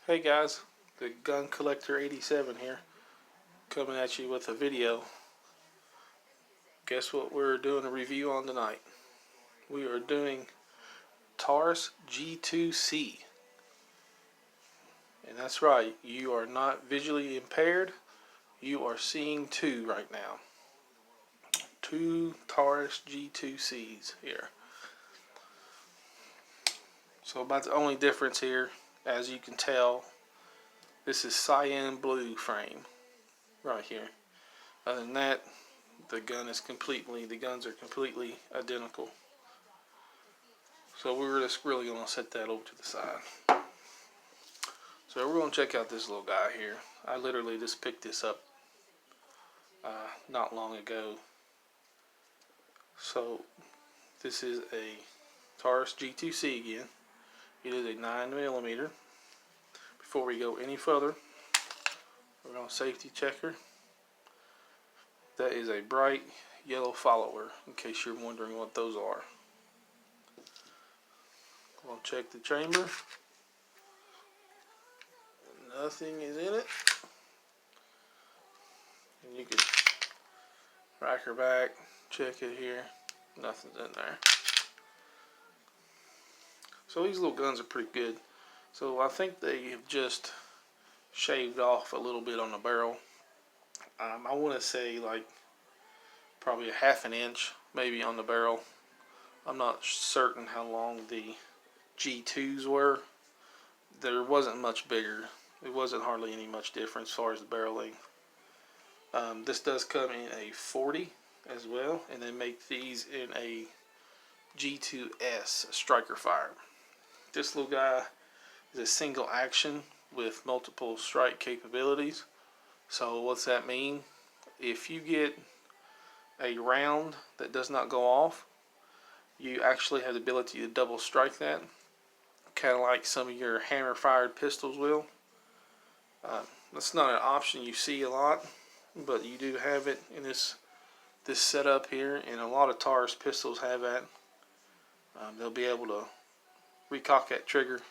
Hey guys, the Gun Collector 87 here, coming at you with a video. Guess what we're doing a review on tonight? We are doing Taurus G2c. And that's right, you are not visually impaired, you are seeing two right now. Two Taurus G2cs here. So about the only difference here, as you can tell, this is cyan blue frame right here. Other than that, the guns are completely identical. So we're just really going to set that over to the side. So we're going to check out this little guy here. I literally just picked this up not long ago. So this is a Taurus G2c again. It is a 9mm. Before we go any further, we're going to safety checker. That is a bright yellow follower, in case you're wondering what those are. We'll check the chamber. Nothing is in it. And you can rack her back, check it here. Nothing's in there. So these little guns are pretty good. So I think they have just shaved off a little bit on the barrel. I want to say like probably a half an inch maybe on the barrel. I'm not certain how long the G2s were. There wasn't much bigger. It wasn't hardly any much difference as far as the barrel length. This does come in a 40 as well, and they make these in a G2s striker fire. This little guy is a single action with multiple strike capabilities. So what's that mean? If you get a round that does not go off, you actually have the ability to double strike that, kind of like some of your hammer fired pistols will. That's not an option you see a lot, but you do have it in this setup here, and a lot of Taurus pistols have that. They'll be able to recock that trigger,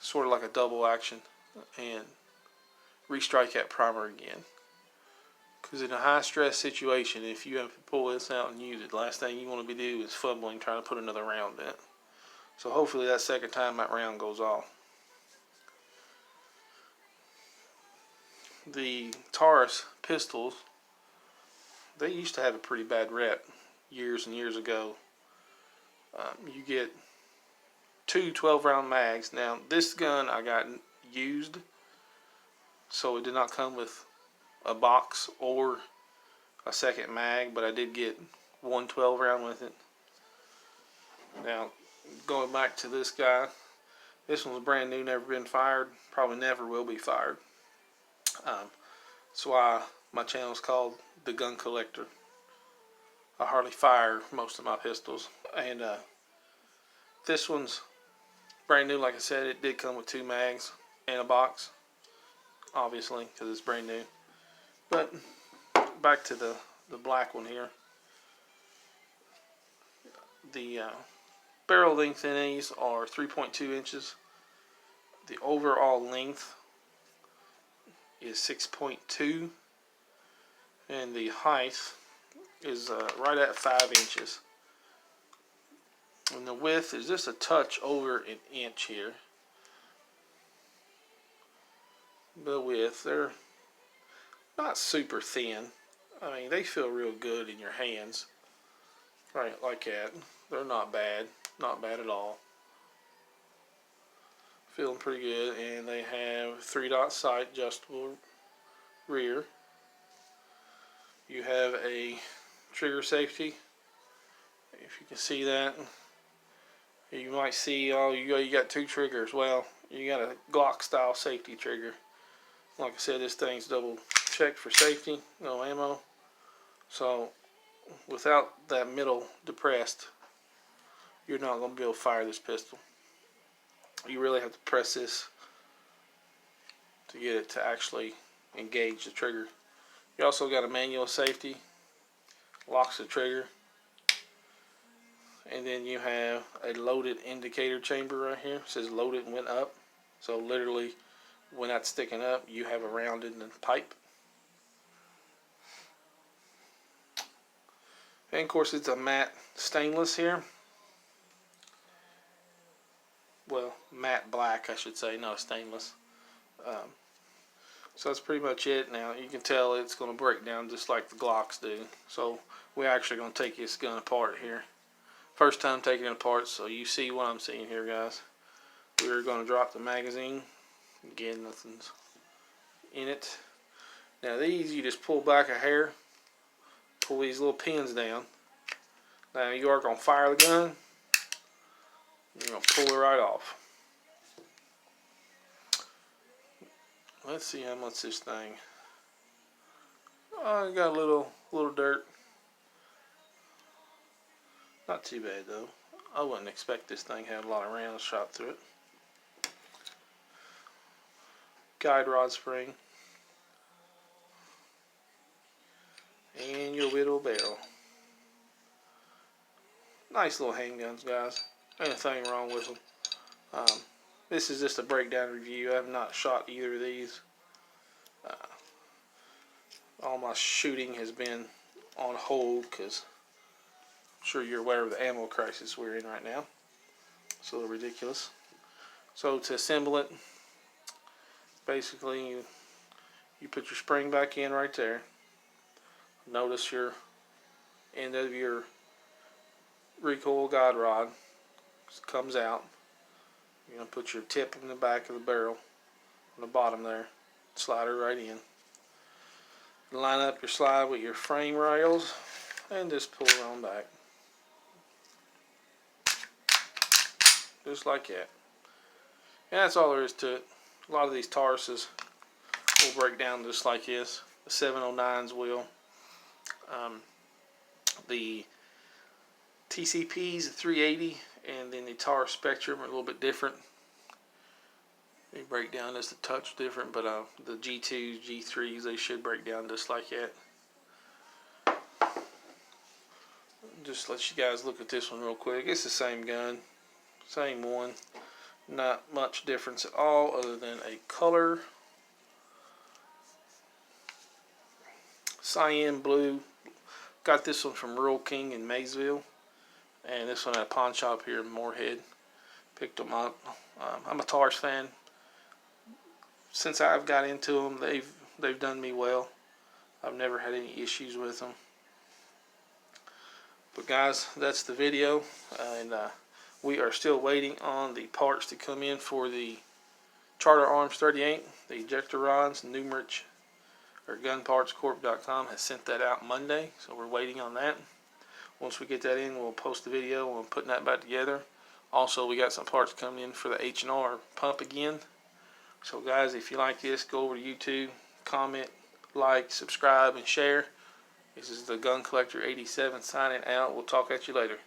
sort of like a double action, and restrike that primer again. Because in a high stress situation, if you have to pull this out and use it, the last thing you want to be doing is fumbling trying to put another round in it. So hopefully that second time that round goes off. The Taurus pistols, they used to have a pretty bad rep years and years ago. You get two 12-round mags. Now this gun I got used, so it did not come with a box or a second mag, but I did get one 12-round with it. Now going back to this guy, this one's brand new, never been fired, probably never will be fired. That's why my channel is called The Gun Collector. I hardly fire most of my pistols, and this one's brand new. Like I said, it did come with two mags and a box, obviously, because it's brand new. But back to the black one here. The barrel length in these are 3.2 inches. The overall length is 6.2, and the height is right at 5 inches. And the width is just a touch over an inch here. The width, they're not super thin. I mean, they feel real good in your hands. Right, like that. They're not bad at all. Feeling pretty good, and they have 3-dot sight adjustable rear. You have a trigger safety, if you can see that. You might see, oh, you got two triggers. Well, you got a Glock style safety trigger. Like I said, this thing's double checked for safety, no ammo. So without that middle depressed, you're not going to be able to fire this pistol. You really have to press this to get it to actually engage the trigger. You also got a manual safety, locks the trigger, and then you have a loaded indicator chamber right here. It says loaded and went up, So literally, when that's sticking up, you have a rounded pipe. And of course, it's a matte stainless here. Well, matte black, I should say, not a stainless. So that's pretty much it. Now you can tell it's going to break down just like the Glocks do. So we're actually going to take this gun apart here. First time taking it apart, so you see what I'm seeing here, guys. We're going to drop the magazine. Again, nothing's in it. Now these, you just pull back a hair, pull these little pins down. Now you are going to fire the gun. You're going to pull it right off. Let's see how much this thing. Oh, I got a little dirt. Not too bad though. I wouldn't expect this thing to have a lot of rounds shot through it. Guide rod spring. And your whittle barrel. Nice little handguns, guys. Ain't a thing wrong with them. This is just a breakdown review. I have not shot either of these. All my shooting has been on hold because I'm sure you're aware of the ammo crisis we're in right now. It's a little ridiculous. So to assemble it, basically you put your spring back in right there. Notice your end of your recoil guide rod comes out. You're going to put your tip in the back of the barrel on the bottom there. Slide her right in. Line up your slide with your frame rails and just pull it on back. Just like that. And that's all there is to it. A lot of these Tauruses will break down just like this. The 709s will. The TCPs, the 380, and then the Taurus Spectrum are a little bit different. They break down just a touch different, but the G2s, G3s, they should break down just like that. Just let you guys look at this one real quick. It's the same gun, same one. Not much difference at all other than a color. Cyan blue. Got this one from Rural King in Maysville. And this one at a pawn shop here in Moorhead. Picked them up. I'm a Taurus fan. Since I've got into them, they've done me well. I've never had any issues with them. But guys, that's the video, and we are still waiting on the parts to come in for the Charter Arms 38, the ejector rods. Numerich or gunpartscorp.com has sent that out Monday, so we're waiting on that. Once we get that in, we'll post the video on putting that back together. Also, we got some parts coming in for the H&R pump again. So guys, if you like this, go over to YouTube, comment, like, subscribe, and share. This is the Gun Collector 87 signing out. We'll talk at you later.